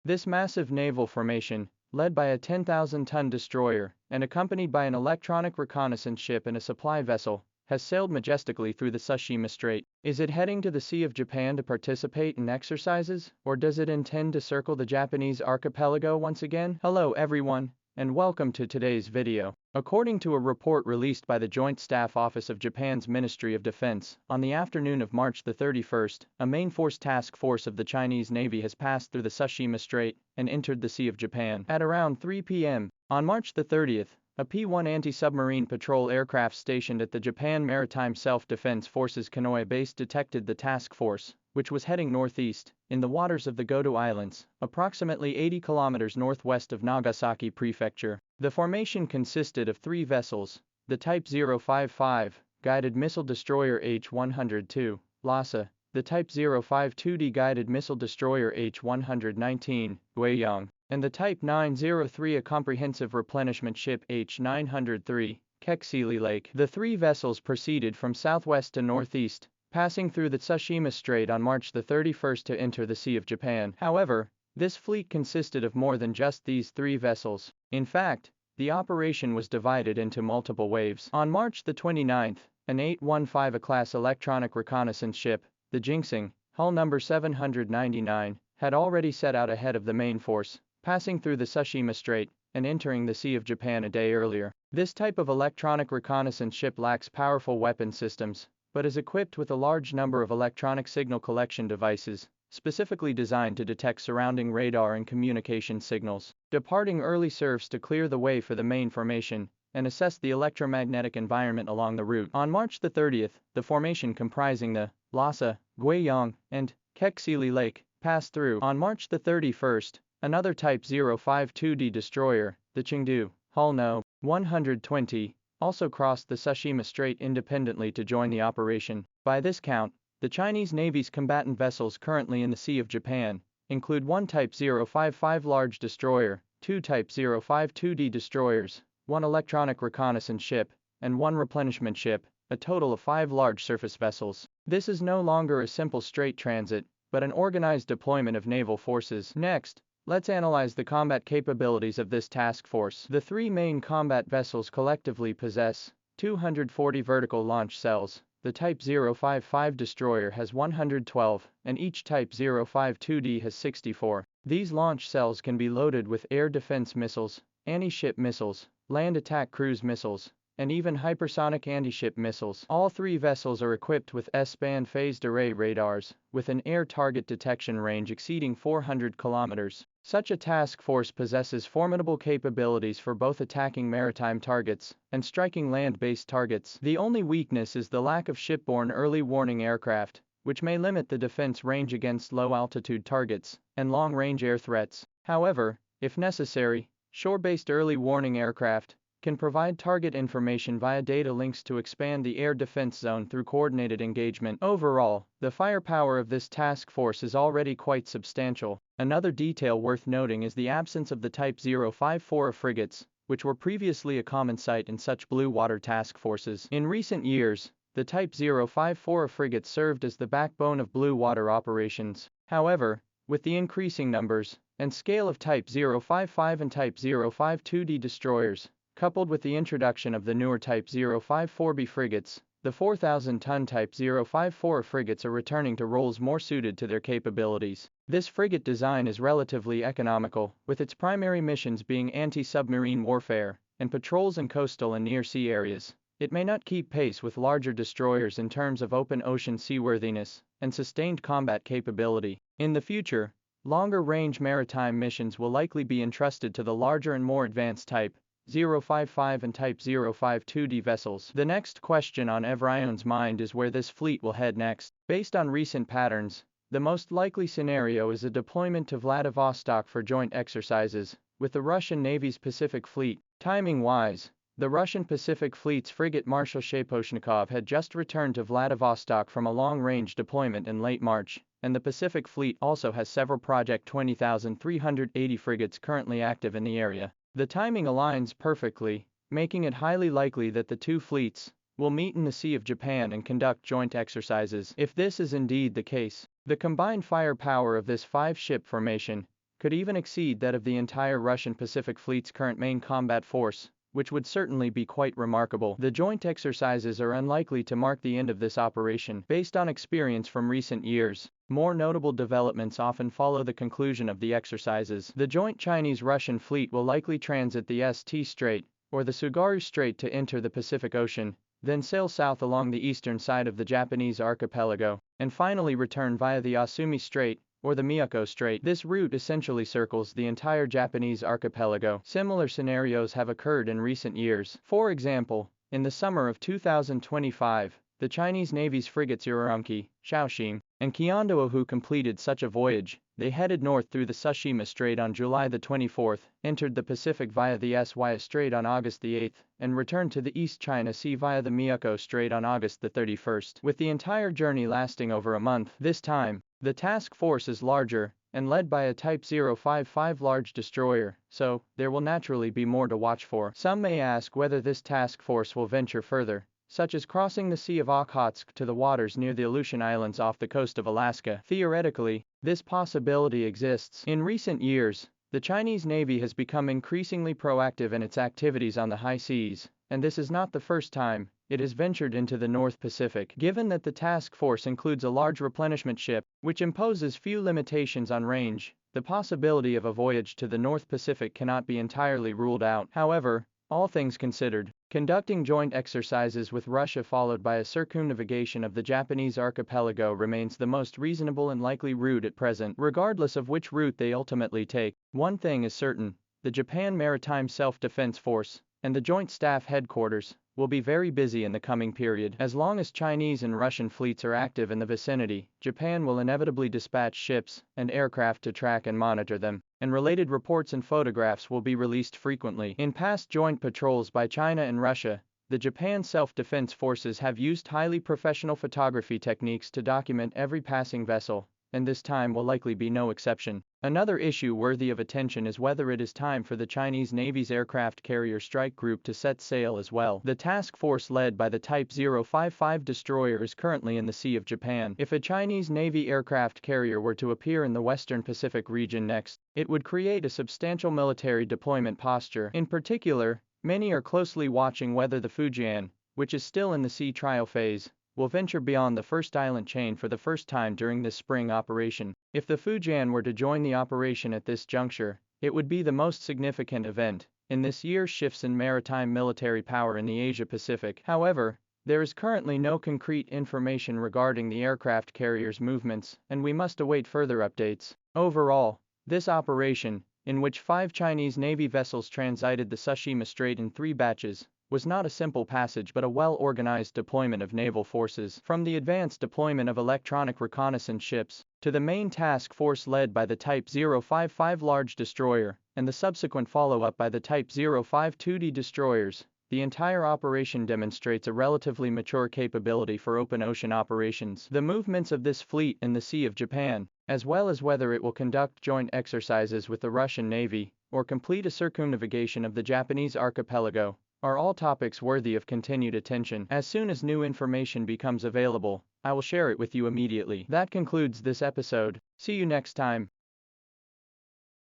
This massive naval formation, led by a 10,000-ton destroyer and accompanied by an electronic reconnaissance ship and a supply vessel, has sailed majestically through the Tsushima Strait. Is it heading to the Sea of Japan to participate in exercises, or does it intend to circle the Japanese archipelago once again? Hello everyone, and welcome to today's video. According to a report released by the Joint Staff Office of Japan's Ministry of Defense, on the afternoon of March the 31st, a main force task force of the Chinese Navy has passed through the Tsushima Strait and entered the Sea of Japan. At around 3 p.m. on March the 30th, a P-1 anti-submarine patrol aircraft stationed at the Japan Maritime Self-Defense Forces Konoha base detected the task force, which was heading northeast, in the waters of the Goto Islands, approximately 80 kilometers northwest of Nagasaki Prefecture. The formation consisted of 3 vessels: the Type 055, guided missile destroyer H-102, Lhasa; the Type 052D guided missile destroyer H-119, Guiyang; and the Type 903, a comprehensive replenishment ship H-903, Keksili Lake. The 3 vessels proceeded from southwest to northeast, passing through the Tsushima Strait on March the 31st to enter the Sea of Japan. However, this fleet consisted of more than just these 3 vessels. In fact, the operation was divided into multiple waves. On March the 29th, an 815 class electronic reconnaissance ship, the Jinxing, hull number 799, had already set out ahead of the main force, passing through the Tsushima Strait and entering the Sea of Japan a day earlier. This type of electronic reconnaissance ship lacks powerful weapon systems, but is equipped with a large number of electronic signal collection devices, specifically designed to detect surrounding radar and communication signals. Departing early serves to clear the way for the main formation and assess the electromagnetic environment along the route. On March the 30th, the formation comprising the Lhasa, Guiyang, and Keksili Lake passed through. On March the 31st, another Type 052D destroyer, the Chengdu, hull No. 120, also crossed the Tsushima Strait independently to join the operation. By this count, the Chinese Navy's combatant vessels currently in the Sea of Japan include 1 Type 055 large destroyer, 2 Type 052D destroyers, 1 electronic reconnaissance ship, and 1 replenishment ship, a total of 5 large surface vessels. This is no longer a simple strait transit, but an organized deployment of naval forces. Next, let's analyze the combat capabilities of this task force. The 3 main combat vessels collectively possess 240 vertical launch cells. The Type 055 destroyer has 112, and each Type 052D has 64. These launch cells can be loaded with air defense missiles, anti-ship missiles, land attack cruise missiles, and even hypersonic anti-ship missiles. All 3 vessels are equipped with S-band phased array radars, with an air target detection range exceeding 400 kilometers. Such a task force possesses formidable capabilities for both attacking maritime targets and striking land-based targets. The only weakness is the lack of shipborne early warning aircraft, which may limit the defense range against low-altitude targets and long-range air threats. However, if necessary, shore-based early warning aircraft can provide target information via data links to expand the air defense zone through coordinated engagement. Overall, the firepower of this task force is already quite substantial. Another detail worth noting is the absence of the Type 054 frigates, which were previously a common sight in such blue water task forces. In recent years, the Type 054 frigates served as the backbone of blue water operations. However, with the increasing numbers and scale of Type 055 and Type 052D destroyers, coupled with the introduction of the newer Type 054B frigates, the 4,000-ton Type 054 frigates are returning to roles more suited to their capabilities. This frigate design is relatively economical, with its primary missions being anti-submarine warfare and patrols in coastal and near-sea areas. It may not keep pace with larger destroyers in terms of open ocean seaworthiness and sustained combat capability. In the future, longer-range maritime missions will likely be entrusted to the larger and more advanced Type 055 and Type 052D vessels. The next question on everyone's mind is where this fleet will head next. Based on recent patterns, the most likely scenario is a deployment to Vladivostok for joint exercises with the Russian Navy's Pacific Fleet. Timing-wise, the Russian Pacific Fleet's frigate Marshal Shaposhnikov had just returned to Vladivostok from a long-range deployment in late March, and the Pacific Fleet also has several Project 20,380 frigates currently active in the area. The timing aligns perfectly, making it highly likely that the 2 fleets will meet in the Sea of Japan and conduct joint exercises. If this is indeed the case, the combined firepower of this 5-ship formation could even exceed that of the entire Russian Pacific Fleet's current main combat force, which would certainly be quite remarkable. The joint exercises are unlikely to mark the end of this operation, based on experience from recent years. More notable developments often follow the conclusion of the exercises. The joint Chinese-Russian fleet will likely transit the St. Strait, or the Tsugaru Strait, to enter the Pacific Ocean, then sail south along the eastern side of the Japanese archipelago, and finally return via the Asumi Strait, or the Miyako Strait. This route essentially circles the entire Japanese archipelago. Similar scenarios have occurred in recent years. For example, in the summer of 2025, the Chinese Navy's frigates Uraumqi, Shaoxing, and Qiandaohu completed such a voyage. They headed north through the Tsushima Strait on July the 24th, entered the Pacific via the Sui Strait on August the 8th, and returned to the East China Sea via the Miyako Strait on August the 31st, with the entire journey lasting over a month. This time, the task force is larger, and led by a Type 055 large destroyer, so there will naturally be more to watch for. Some may ask whether this task force will venture further, such as crossing the Sea of Okhotsk to the waters near the Aleutian Islands off the coast of Alaska. Theoretically, this possibility exists. In recent years, the Chinese Navy has become increasingly proactive in its activities on the high seas, and this is not the first time it has ventured into the North Pacific. Given that the task force includes a large replenishment ship, which imposes few limitations on range, the possibility of a voyage to the North Pacific cannot be entirely ruled out. However, all things considered, conducting joint exercises with Russia followed by a circumnavigation of the Japanese archipelago remains the most reasonable and likely route at present. Regardless of which route they ultimately take, one thing is certain: the Japan Maritime Self-Defense Force and the Joint Staff Headquarters will be very busy in the coming period. As long as Chinese and Russian fleets are active in the vicinity, Japan will inevitably dispatch ships and aircraft to track and monitor them, and related reports and photographs will be released frequently. In past joint patrols by China and Russia, the Japan Self-Defense Forces have used highly professional photography techniques to document every passing vessel, and this time will likely be no exception. Another issue worthy of attention is whether it is time for the Chinese Navy's aircraft carrier strike group to set sail as well. The task force led by the Type 055 destroyer is currently in the Sea of Japan. If a Chinese Navy aircraft carrier were to appear in the Western Pacific region next, it would create a substantial military deployment posture. In particular, many are closely watching whether the Fujian, which is still in the sea trial phase, will venture beyond the first island chain for the first time during this spring operation. If the Fujian were to join the operation at this juncture, it would be the most significant event in this year's shifts in maritime military power in the Asia-Pacific. However, there is currently no concrete information regarding the aircraft carrier's movements, and we must await further updates. Overall, this operation, in which 5 Chinese Navy vessels transited the Tsushima Strait in 3 batches, was not a simple passage but a well-organized deployment of naval forces. From the advanced deployment of electronic reconnaissance ships, to the main task force led by the Type 055 large destroyer, and the subsequent follow-up by the Type 052D destroyers, the entire operation demonstrates a relatively mature capability for open ocean operations. The movements of this fleet in the Sea of Japan, as well as whether it will conduct joint exercises with the Russian Navy, or complete a circumnavigation of the Japanese archipelago, are all topics worthy of continued attention. As soon as new information becomes available, I will share it with you immediately. That concludes this episode. See you next time.